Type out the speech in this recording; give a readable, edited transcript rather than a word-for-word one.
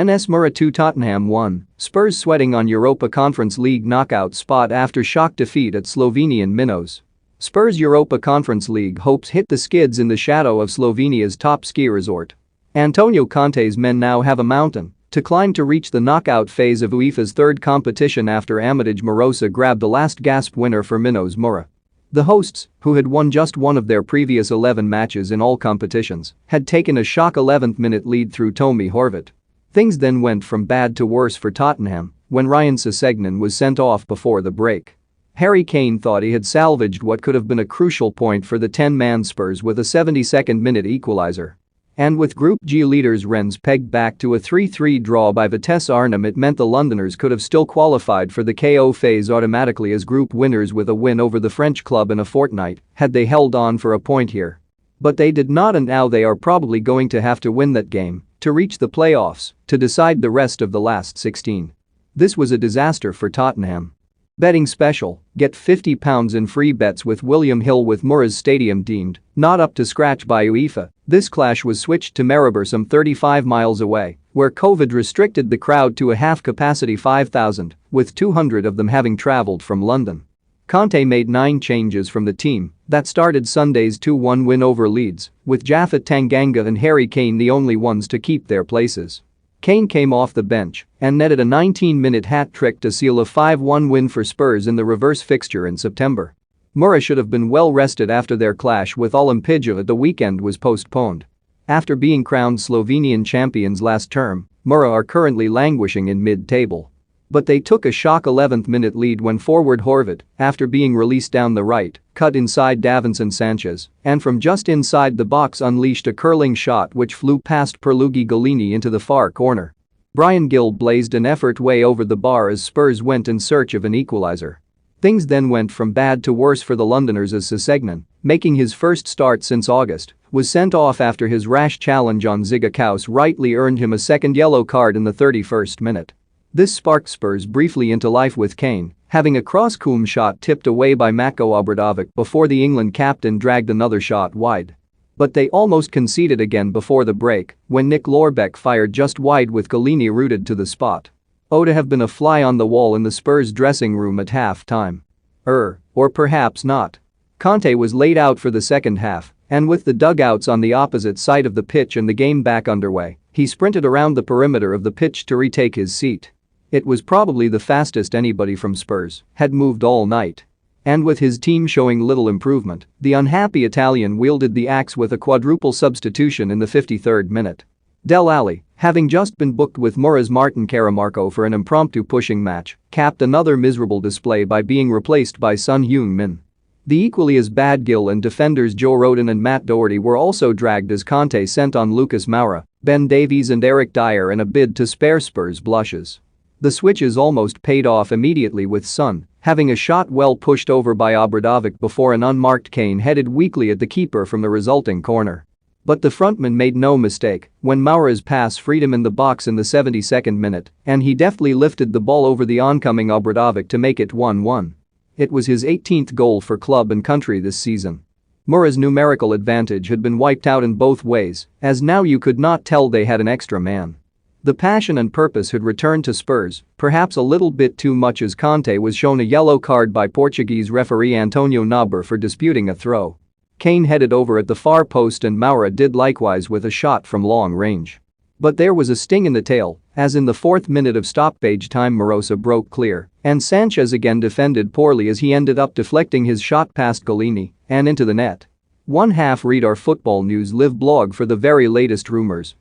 NS Mura 2 Tottenham 1, Spurs sweating on Europa Conference League knockout spot after shock defeat at Slovenian Minnows. Spurs' Europa Conference League hopes hit the skids in the shadow of Slovenia's top ski resort. Antonio Conte's men now have a mountain to climb to reach the knockout phase of UEFA's third competition after Amadej Marosa grabbed the last gasp winner for Minnows Mura. The hosts, who had won just one of their previous 11 matches in all competitions, had taken a shock 11th-minute lead through Tomi Horvat. Things then went from bad to worse for Tottenham when Ryan Sessegnon was sent off before the break. Harry Kane thought he had salvaged what could have been a crucial point for the 10-man Spurs with a 72nd minute equaliser. And with Group G leaders Rennes pegged back to a 3-3 draw by Vitesse Arnhem, it meant the Londoners could have still qualified for the KO phase automatically as group winners with a win over the French club in a fortnight had they held on for a point here. But they did not, and now they are probably going to have to win that game to reach the playoffs to decide the rest of the last 16. This was a disaster for Tottenham. Betting special, get £50 in free bets with William Hill with Mura's stadium deemed not up to scratch by UEFA. This clash was switched to Maribor some 35 miles away, where COVID restricted the crowd to a half-capacity 5,000, with 200 of them having travelled from London. Conte made 9 changes from the team that started Sunday's 2-1 win over Leeds, with Japhet Tanganga and Harry Kane the only ones to keep their places. Kane came off the bench and netted a 19-minute hat-trick to seal a 5-1 win for Spurs in the reverse fixture in September. Mura should have been well rested after their clash with Olimpija at the weekend was postponed. After being crowned Slovenian champions last term, Mura are currently languishing in mid-table. But they took a shock 11th-minute lead when forward Horvat, after being released down the right, cut inside Davinson Sanchez and from just inside the box unleashed a curling shot which flew past Pierluigi Golini into the far corner. Bryan Gil blazed an effort way over the bar as Spurs went in search of an equaliser. Things then went from bad to worse for the Londoners as Sessegnon, making his first start since August, was sent off after his rash challenge on Ziga Kaus rightly earned him a second yellow card in the 31st minute. This sparked Spurs briefly into life with Kane having a cross-coom shot tipped away by Matko Obradovic before the England captain dragged another shot wide. But they almost conceded again before the break when Nick Lorbeck fired just wide with Golini rooted to the spot. Would have been a fly on the wall in the Spurs dressing room at half-time. Or perhaps not. Conte was laid out for the second half, and with the dugouts on the opposite side of the pitch and the game back underway, he sprinted around the perimeter of the pitch to retake his seat. It was probably the fastest anybody from Spurs had moved all night. And with his team showing little improvement, the unhappy Italian wielded the axe with a quadruple substitution in the 53rd minute. Del Alli, having just been booked with Mura's Martin Caramarco for an impromptu pushing match, capped another miserable display by being replaced by Son Heung-min. The equally as bad Gil and defenders Joe Rodon and Matt Doherty were also dragged as Conte sent on Lucas Moura, Ben Davies and Eric Dyer in a bid to spare Spurs blushes. The switches almost paid off immediately with Son having a shot well pushed over by Obradovic before an unmarked Kane headed weakly at the keeper from the resulting corner. But the frontman made no mistake when Moura's pass freed him in the box in the 72nd minute and he deftly lifted the ball over the oncoming Obradovic to make it 1-1. It was his 18th goal for club and country this season. Mura's numerical advantage had been wiped out in both ways, as now you could not tell they had an extra man. The passion and purpose had returned to Spurs, perhaps a little bit too much as Conte was shown a yellow card by Portuguese referee Antonio Nobre for disputing a throw. Kane headed over at the far post and Moura did likewise with a shot from long range. But there was a sting in the tail, as in the 4th minute of stoppage time Marosa broke clear, and Sanchez again defended poorly as he ended up deflecting his shot past Golini and into the net. Read our Football News live blog for the very latest rumors.